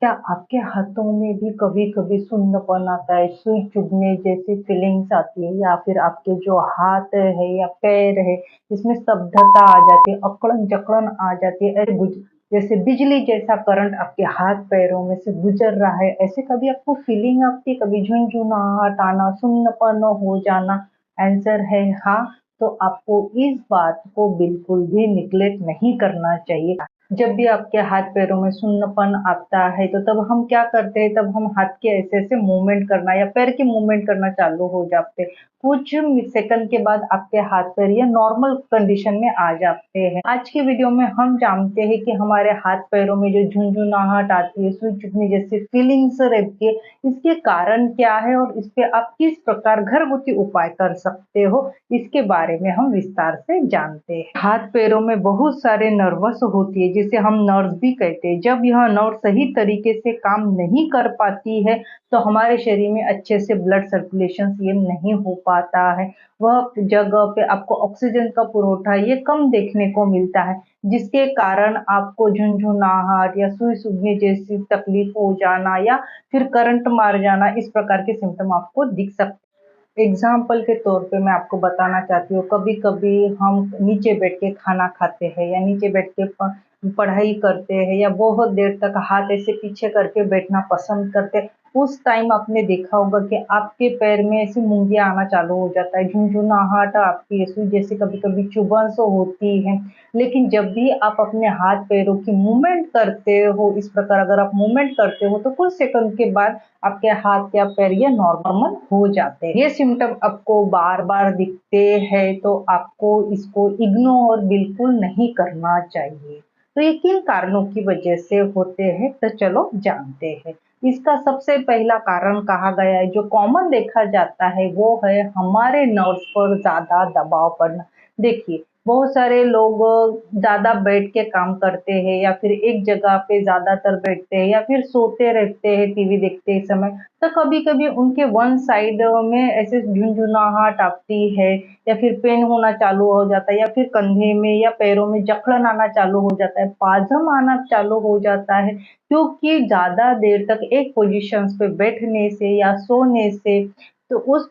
क्या आपके हाथों में भी कभी-कभी सुन्नपन आता है, सुई चुभने जैसी फीलिंग्स आती है या फिर आपके जो हाथ है या पैर है, इसमें स्तब्धता आ जाती है, अकड़न-जकड़न आ जाती है, जैसे बिजली जैसा करंट आपके हाथ-पैरों में से गुजर रहा है, ऐसे कभी आपको फीलिंग आती है, कभी झुनझुनाहट आना, सुन्नपन हो जाना? आंसर है हाँ, तो आपको इस बात को बिल्कुल भी नेग्लेक्ट नहीं करना चाहिए। जब भी आपके हाथ-पैरों में सुन्नपन आता है, तो तब हम क्या करते हैं, तब हम हाथ के ऐसे-ऐसे मूवमेंट करना या पैर के मूवमेंट करना चालू हो जाते हैं। कुछ सेकंड के बाद आपके हाथ-पैर ये नॉर्मल कंडीशन में आ जाते हैं। आज की वीडियो में हम जानते हैं कि हमारे हाथ-पैरों में जो झुनझुनाहट आती है, सुई चुभने जैसी फीलिंग्स रहती है, इसके कारण क्या है और इस पे आप किस प्रकार घरगुती उपाय कर सकते हो, इसके बारे में हम विस्तार से जानते हैं। हाथ पैरों में बहुत सारे नर्वस होती है जिसे हम नर्व्स भी कहते हैं। जब यह नर्व सही तरीके से काम नहीं कर पाती है तो हमारे शरीर में अच्छे से ब्लड सर्कुलेशन ये नहीं हो पाता है। वह जगह पे आपको ऑक्सीजन का पुरोठा ये कम देखने को मिलता है, जिसके कारण आपको झुनझुनाहट या सुई सूखने जैसी तकलीफ हो जाना या फिर करंट मार जाना, इस प्रकार के सिम्टम आपको दिख सकते हैं। एग्जाम्पल के तौर पे मैं आपको बताना चाहती हूँ, कभी-कभी हम नीचे बैठ के खाना खाते हैं या नीचे बैठ के पढ़ाई करते हैं या बहुत देर तक हाथ ऐसे पीछे करके बैठना पसंद करते हैं। उस टाइम आपने देखा होगा कि आपके पैर में ऐसी मूंगियाँ आना चालू हो जाता है, झुनझुनाहट आपकी ऐसी जैसे कभी-कभी चुभन सी होती है। लेकिन जब भी आप अपने हाथ-पैरों की मूवमेंट करते हो, इस प्रकार अगर आप मूवमेंट करते हो, तो कुछ सेकंड के बाद आपके हाथ या पैर ये नॉर्मल हो जाते हैं। ये सिम्टम आपको बार-बार दिखते हैं तो आपको इसको इग्नोर बिल्कुल नहीं करना चाहिए। तो ये किन कारणों की वजह से होते हैं, तो चलो जानते हैं। इसका सबसे पहला कारण कहा गया है, जो कॉमन देखा जाता है, वो है हमारे नर्व्स पर ज़्यादा दबाव पड़ना। देखिए, बहुत सारे लोग ज़्यादा बैठ के काम करते हैं या फिर एक जगह पे ज़्यादातर बैठते हैं या फिर सोते रहते हैं टीवी देखते समय, तो कभी-कभी उनके वन साइड में ऐसे झुनझुनाहट आती है या फिर पेन होना चालू हो जाता है या फिर कंधे में या पैरों में जकड़न आना चालू हो जाता है, पाजम आना चालू हो जाता है, क्योंकि ज़्यादा देर तक एक पोज़ीशन्स पे बैठने से या सोने से तो उस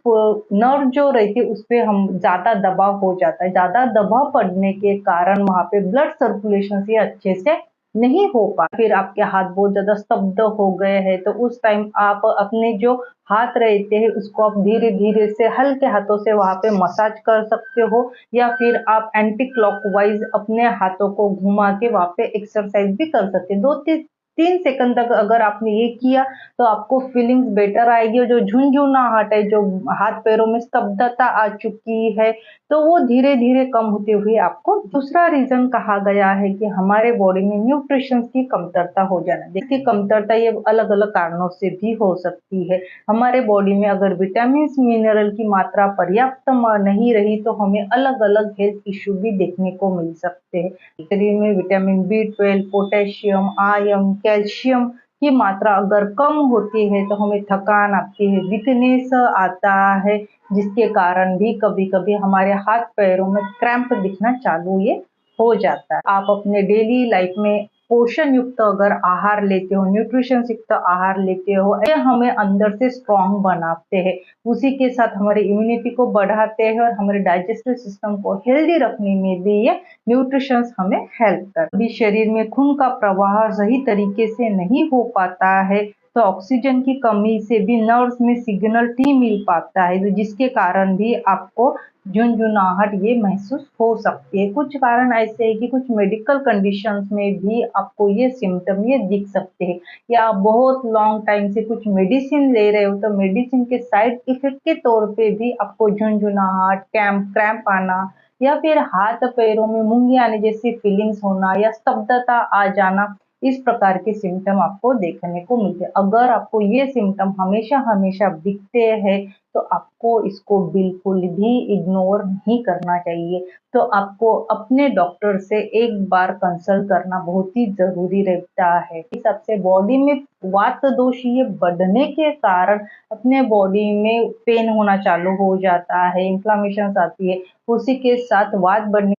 नर्व जो रहती है उसपे हम ज़्यादा दबाव हो जाता है। ज़्यादा दबाव पड़ने के कारण वहाँ पे ब्लड सर्कुलेशन ये अच्छे से नहीं हो पाता। फिर आपके हाथ बहुत ज़्यादा स्तब्ध हो गए हैं तो उस टाइम आप अपने जो हाथ रहते हैं उसको आप धीरे-धीरे से हल्के हाथों से वहाँ पे मसाज कर सकते हो या फिर आप एंटी क्लॉकवाइज़ अपने हाथों को घुमा के वहाँ पे एक्सरसाइज़ भी कर सकते हैं। 2 ती 3 सेकंड तक अगर आपने ये किया तो आपको फीलिंग्स बेटर आएगी और जो झुनझुनाहट है, जो हाथ-पैरों में स्तब्धता आ चुकी है, तो वो धीरे-धीरे कम होते हुए आपको दूसरा रीज़न कहा गया है कि हमारे बॉडी में न्यूट्रिशंस की कमतरता हो जाना। देखिए कमतरता ये अलग-अलग कारणों से भी हो सकती है। हमारे बॉडी में अगर विटामिन्स, मिनरल की मात्रा पर्याप्त नहीं रही तो हमें अलग-अलग हेल्थ इश्यू भी देखने को मिल सकते हैं। शरीर में vitamin B12, potassium, iron, calcium की मात्रा अगर कम होती है तो हमें थकान आती है, वीकनेस आता है, जिसके कारण भी कभी-कभी हमारे हाथ-पैरों में क्रैम्प दिखना चालू ये हो जाता है। आप अपने डेली लाइफ में पोषण युक्त अगर आहार लेते हो, न्यूट्रिशंस युक्त आहार लेते हो, ये हमें अंदर से स्ट्रॉन्ग बनाते हैं। उसी के साथ हमारी इम्यूनिटी को बढ़ाते हैं और हमारे डाइजेस्टिव सिस्टम को हेल्दी रखने में भी ये न्यूट्रिशंस हमें हेल्प करते हैं। अभी शरीर में खून का प्रवाह सही तरीके से नहीं हो पाता है तो ऑक्सीजन की कमी से भी नर्व्स में सिग्नल नहीं मिल पाता है, तो जिसके कारण भी आपको झुनझुनाहट ये महसूस हो सकती है। कुछ कारण ऐसे हैं कि कुछ मेडिकल कंडीशंस में भी आपको ये सिम्पटम ये दिख सकते हैं या आप बहुत लॉन्ग टाइम से कुछ मेडिसिन ले रहे हो तो मेडिसिन के साइड इफेक्ट के तौर पे भी आपको झुनझुनाहट, क्रैम्प आना या फिर हाथ पैरों में मूंगी आने जैसी फीलिंग्स होना या स्तब्धता आ जाना, इस प्रकार के सिम्टम आपको देखने को मिलते हैं। अगर आपको ये सिम्टम हमेशा-हमेशा दिखते हैं तो आपको इसको बिल्कुल भी इग्नोर नहीं करना चाहिए। तो आपको अपने डॉक्टर से एक बार कंसल्ट करना बहुत ही ज़रूरी रहता है। इस हिसाब से बॉडी में वात दोष ये बढ़ने के कारण अपने बॉडी में पेन होना चालू हो जाता है, इन्फ्लेमेशंस आती है, उसी के साथ वात बढ़ने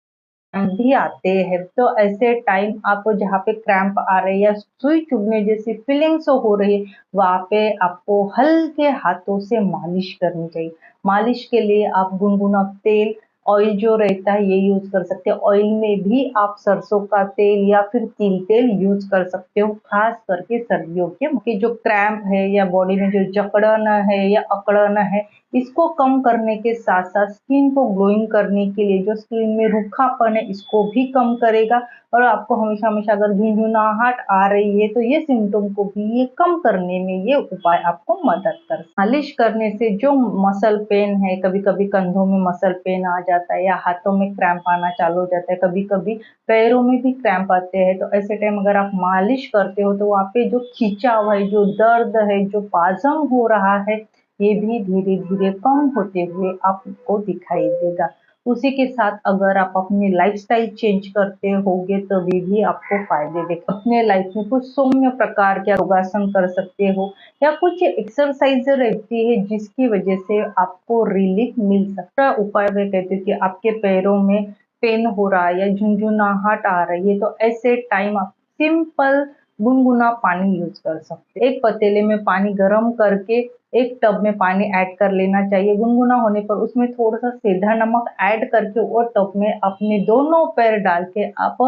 भी आते हैं, तो ऐसे टाइम आपको जहाँ पे क्रैम्प आ रहे हैं या सुई चुभने जैसी फीलिंग्स हो रही है, वहाँ पे आपको हल्के हाथों से मालिश करनी चाहिए। मालिश के लिए आप गुनगुना तेल, ऑयल जो रहता है ये यूज कर सकते हैं। ऑयल में भी आप सरसों का तेल या फिर तिल तेल यूज कर सकते हो, खास करके सर्दियों के जो क्रैम्प है या बॉडी में जो जकड़न है या अकड़न है, इसको कम करने के साथ साथ स्किन को ग्लोइंग करने के लिए, जो स्किन में रूखापन है इसको भी कम करेगा। और आपको हमेशा हमेशा अगर झुंझुनाहट आ रही है तो ये सिम्टम को भी ये कम करने में ये उपाय आपको मदद कर। मालिश करने से जो मसल पेन है, कभी कभी कंधों में मसल पेन आ जाता है या हाथों में क्रैम्प आना चालू हो जाता है, कभी कभी पैरों में भी क्रैम्प आते हैं, तो ऐसे टाइम अगर आप मालिश करते हो तो वहाँ पे जो खिंचाव है, जो दर्द है, जो पाजम हो रहा है, ये भी धीरे-धीरे कम होते हुए आपको दिखाई देगा। उसी के साथ अगर आप अपनी लाइफ़स्टाइल चेंज करते होगे तभी भी आपको फ़ायदे देगा। अपने लाइफ़ में कुछ सौम्य प्रकार के योगासन कर सकते हो या कुछ एक्सरसाइज़ रहती है जिसकी वजह से आपको रिलीफ मिल सकता है। उपाय मैं कहती हूँ कि आपके पैरों में पेन हो रहा है या झुनझुनाहट आ रही है, तो ऐसे टाइम आप सिंपल गुनगुना पानी यूज़ कर सकते हैं। एक पतीले में पानी गरम करके एक टब में पानी ऐड कर लेना चाहिए। गुनगुना होने पर उसमें थोड़ा-सा सेंधा नमक ऐड करके वो टब में अपने दोनों पैर डाल के आप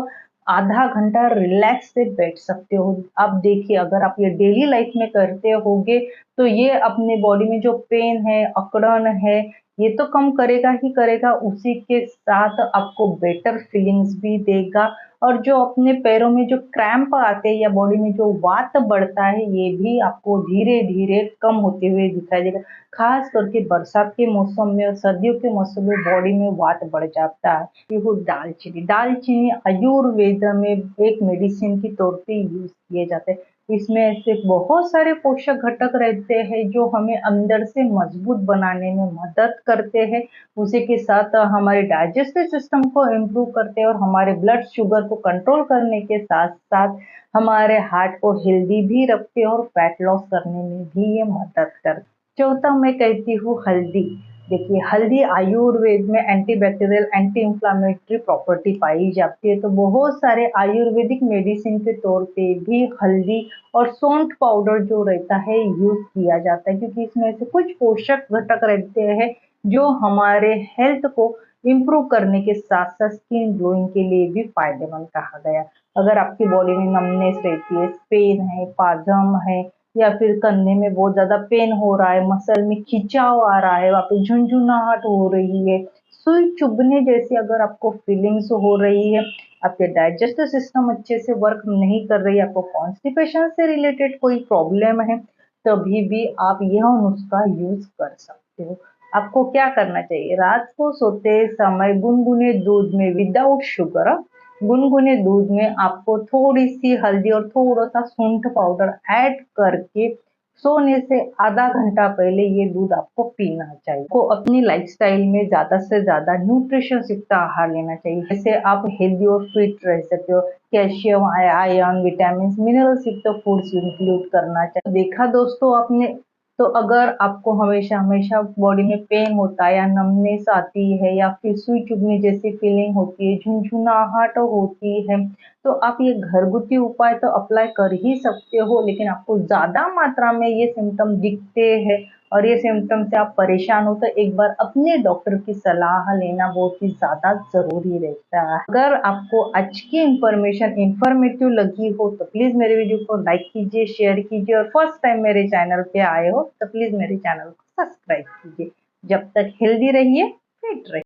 आधा घंटा रिलैक्स से बैठ सकते हो। आप देखिए, अगर आप ये डेली लाइफ में करते होगे तो ये अपने बॉडी में जो पेन है, अकड़न है, ये तो कम करेगा ही करेगा, उसी के साथ आपको बेटर फीलिंग्स भी देगा। और जो अपने पैरों में जो क्रैम्प आते हैं या बॉडी में जो वात बढ़ता है, ये भी आपको धीरे-धीरे कम होते हुए दिखाई देगा। खास करके बरसात के मौसम में और सर्दियों के मौसम में बॉडी में वात बढ़ जाता है। देखो दालचीनी, दालचीनी आयुर्वेद में एक मेडिसिन के तौर पे यूज़ किए जाते हैं। इसमें ऐसे बहुत सारे पोषक घटक रहते हैं जो हमें अंदर से मजबूत बनाने में मदद करते हैं। उसी के साथ हमारे डाइजेस्टिव सिस्टम को इम्प्रूव करते हैं और हमारे ब्लड शुगर को कंट्रोल करने के साथ-साथ हमारे हार्ट को हेल्दी भी रखते हैं और फैट लॉस करने में भी ये मदद करते हैं। चौथा मैं कहती हूँ हल्दी। देखिए, हल्दी आयुर्वेद में एंटीबैक्टीरियल, एंटी इंफ्लेमेटरी प्रॉपर्टी पाई जाती है, तो बहुत सारे आयुर्वेदिक मेडिसिन के तौर पे भी हल्दी और सौंठ पाउडर जो रहता है यूज़ किया जाता है, क्योंकि इसमें से कुछ पोषक घटक रहते हैं जो हमारे हेल्थ को इम्प्रूव करने के साथ-साथ स्किन ग्लोइंग के लिए भी फ़ायदेमंद कहा गया। अगर आपकी बॉडी में नमनेस रहती है, पेन है, पाजम है या फिर कंधे में बहुत ज़्यादा पेन हो रहा है, मसल में खिंचाव आ रहा है, वहाँ पे झुनझुनाहट हो रही है, सुई चुभने जैसी अगर आपको फीलिंग्स हो रही है, आपके डाइजेस्टिव सिस्टम अच्छे से वर्क नहीं कर रही है, आपको कॉन्स्टिपेशन से रिलेटेड कोई प्रॉब्लम है, तभी भी आप यह नुस्खा यूज़ कर सकते हो। आपको क्या करना चाहिए, रात को सोते समय गुनगुने दूध में विदाउट शुगर, गुनगुने दूध में आपको थोड़ी-सी हल्दी और थोड़ा-सा सूंठ पाउडर ऐड करके सोने से आधा घंटा पहले ये दूध आपको पीना चाहिए। आपको अपनी लाइफ़स्टाइल में ज़्यादा से ज़्यादा न्यूट्रिशंस युक्त आहार लेना चाहिए। जैसे आप हेल्दी और फिट रह सकते हो। कैल्शियम, आयरन, विटामिन्स, मिनरल्स युक्त फूड्स इंक्लूड करना चाहिए। देखा दोस्तों आपने, तो अगर आपको हमेशा-हमेशा बॉडी में पेन होता है या नमनेस आती है या फिर सुई चुभने जैसी फीलिंग होती है, झुनझुनाहट होती है, तो आप ये घरगुती उपाय तो अप्लाई कर ही सकते हो, लेकिन आपको ज़्यादा मात्रा में ये सिम्पटम दिखते हैं और ये सिम्पटम से आप परेशान हो तो एक बार अपने डॉक्टर की सलाह लेना बहुत ही ज़्यादा ज़रूरी रहता है। अगर आपको आज की इन्फॉर्मेशन इन्फॉर्मेटिव लगी हो तो प्लीज़ मेरे वीडियो को लाइक कीजिए, शेयर कीजिए और फर्स्ट टाइम मेरे चैनल पे आए हो तो प्लीज़ मेरे चैनल को सब्सक्राइब कीजिए। जब तक हेल्दी रहिए, फिट रहिए।